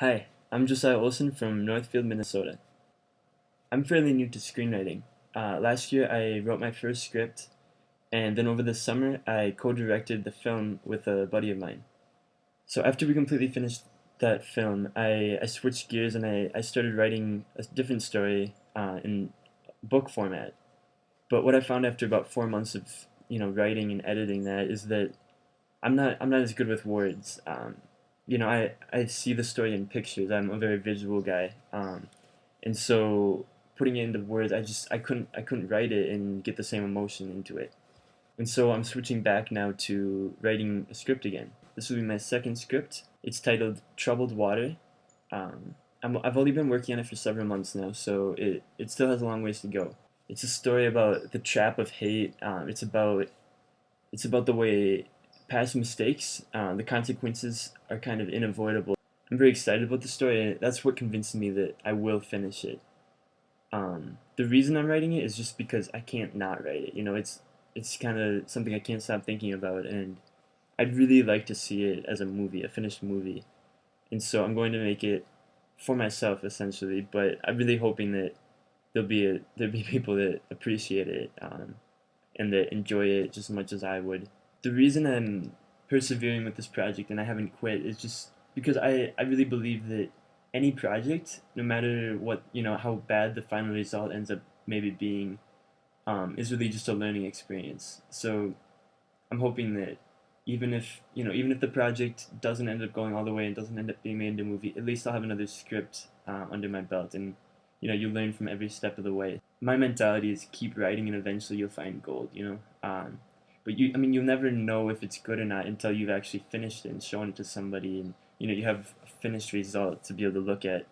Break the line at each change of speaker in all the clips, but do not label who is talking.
Hi, I'm Josiah Olson from Northfield, Minnesota. I'm fairly new to screenwriting. Last year I wrote my first script, and then over the summer I co-directed the film with a buddy of mine. So after we completely finished that film, I switched gears and I started writing a different story in book format. But what I found after about 4 months of writing and editing that is that I'm not as good with words. I see the story in pictures. I'm a very visual guy, and so putting it into words, I couldn't write it and get the same emotion into it. And so I'm switching back now to writing a script again. This will be my second script. It's titled Troubled Water. I've only been working on it for several months now, so it still has a long ways to go. It's a story about the trap of hate. It's about the way past mistakes, the consequences are kind of unavoidable. I'm very excited about the story. That's what convinced me that I will finish it. The reason I'm writing it is just because I can't not write it. It's kind of something I can't stop thinking about, and I'd really like to see it as a movie, a finished movie. And so I'm going to make it for myself essentially, but I'm really hoping that there'll be people that appreciate it, and that enjoy it just as much as I would. The reason I'm persevering with this project and I haven't quit is just because I really believe that any project, no matter what, how bad the final result ends up maybe being, is really just a learning experience. So I'm hoping that even if the project doesn't end up going all the way and doesn't end up being made into a movie, at least I'll have another script under my belt, and you learn from every step of the way. My mentality is keep writing, and eventually you'll find gold. But you'll never know if it's good or not until you've actually finished it and shown it to somebody, and you have a finished result to be able to look at.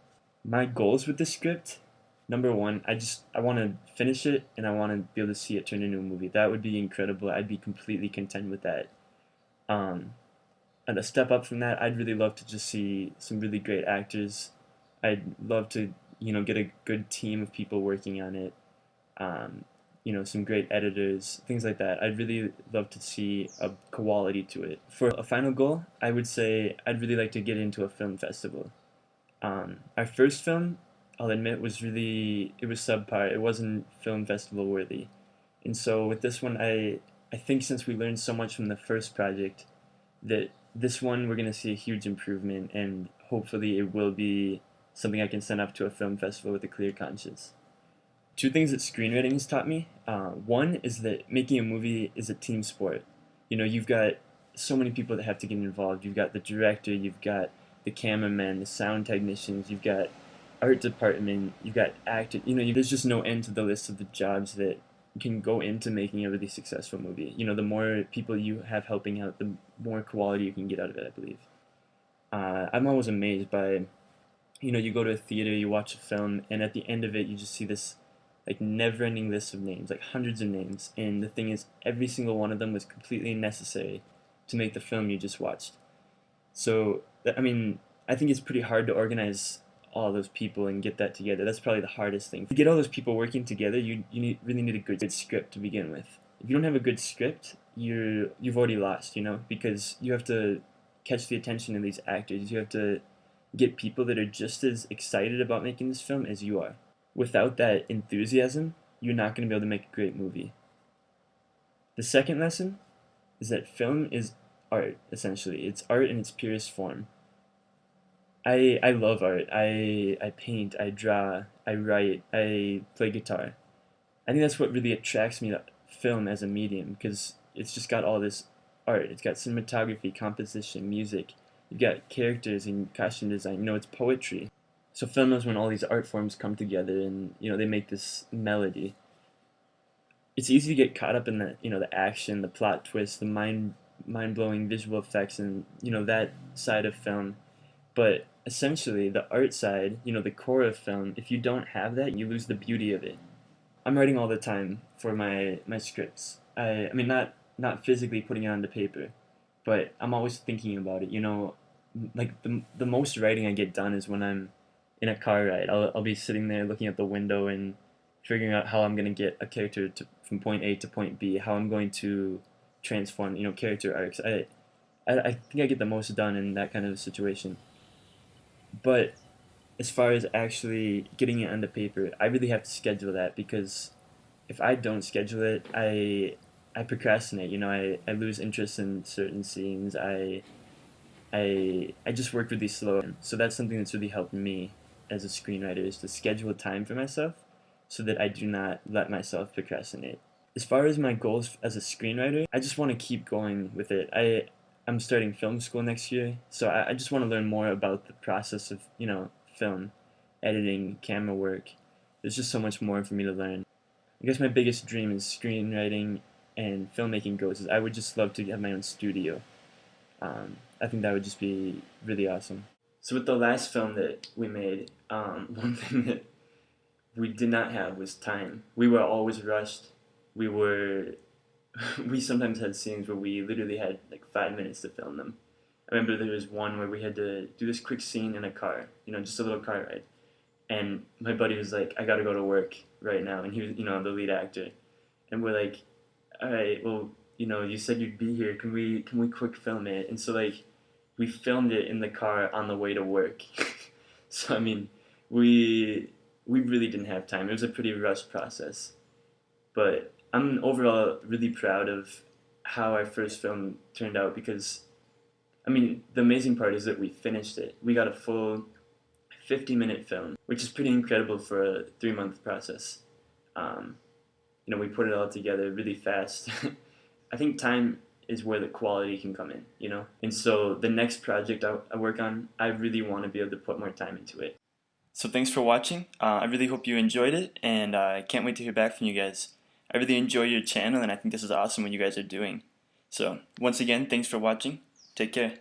My goals with the script, number one, I want to finish it and I want to be able to see it turn into a movie. That would be incredible. I'd be completely content with that. Um, and a step up from that, I'd really love to just see some really great actors. I'd love to get a good team of people working on it. Um, some great editors, things like that. I'd really love to see a quality to it. For a final goal, I would say I'd really like to get into a film festival. Our first film, I'll admit, it was subpar. It wasn't film festival worthy. And so with this one, I think since we learned so much from the first project, that this one we're going to see a huge improvement, and hopefully it will be something I can send up to a film festival with a clear conscience. Two things that screenwriting has taught me. One is that making a movie is a team sport. You've got so many people that have to get involved. You've got the director, you've got the cameraman, the sound technicians, you've got art department, you've got actor. There's just no end to the list of the jobs that can go into making a really successful movie. The more people you have helping out, the more quality you can get out of it, I believe. I'm always amazed by, you go to a theater, you watch a film, and at the end of it, you just see this like never-ending list of names, like hundreds of names. And the thing is, every single one of them was completely necessary to make the film you just watched. So, I think it's pretty hard to organize all those people and get that together. That's probably the hardest thing. To get all those people working together, really need a good script to begin with. If you don't have a good script, you've already lost, because you have to catch the attention of these actors. You have to get people that are just as excited about making this film as you are. Without that enthusiasm, you're not going to be able to make a great movie. The second lesson is that film is art, essentially. It's art in its purest form. I love art. I paint, I draw, I write, I play guitar. I think that's what really attracts me to film as a medium, because it's just got all this art. It's got cinematography, composition, music. You've got characters and costume design. It's poetry. So film is when all these art forms come together and they make this melody. It's easy to get caught up in the action, the plot twist, the mind-blowing visual effects, and that side of film. But essentially, the art side, the core of film, if you don't have that, you lose the beauty of it. I'm writing all the time for my scripts. I mean, not physically putting it onto paper, but I'm always thinking about it. Like the most writing I get done is when I'm in a car ride. I'll be sitting there looking at the window and figuring out how I'm going to get a character from point A to point B, how I'm going to transform, character arcs. I think I get the most done in that kind of situation. But as far as actually getting it onto paper, I really have to schedule that, because if I don't schedule it, I procrastinate. You know, I lose interest in certain scenes. I just work really slow. So that's something that's really helped me as a screenwriter, is to schedule time for myself so that I do not let myself procrastinate. As far as my goals as a screenwriter, I just want to keep going with it. I'm starting film school next year, so I just want to learn more about the process of, film, editing, camera work. There's just so much more for me to learn. I guess my biggest dream is screenwriting and filmmaking goes is I would just love to have my own studio. I think that would just be really awesome. So with the last film that we made, one thing that we did not have was time. We were always rushed. We were, we sometimes had scenes where we literally had like 5 minutes to film them. I remember there was one where we had to do this quick scene in a car, just a little car ride. And my buddy was like, I gotta go to work right now. And he was, the lead actor. And we're like, all right, well, you said you'd be here. Can we quick film it? And so like, we filmed it in the car on the way to work. So I mean, we really didn't have time. It was a pretty rushed process. But I'm overall really proud of how our first film turned out, because I mean, the amazing part is that we finished it. We got a full 50-minute film, which is pretty incredible for a 3-month process. We put it all together really fast. I think time is where the quality can come in. And so the next project I work on, I really want to be able to put more time into it. So thanks for watching. I really hope you enjoyed it, and I can't wait to hear back from you guys. I really enjoy your channel, and I think this is awesome what you guys are doing. So once again, thanks for watching. Take care.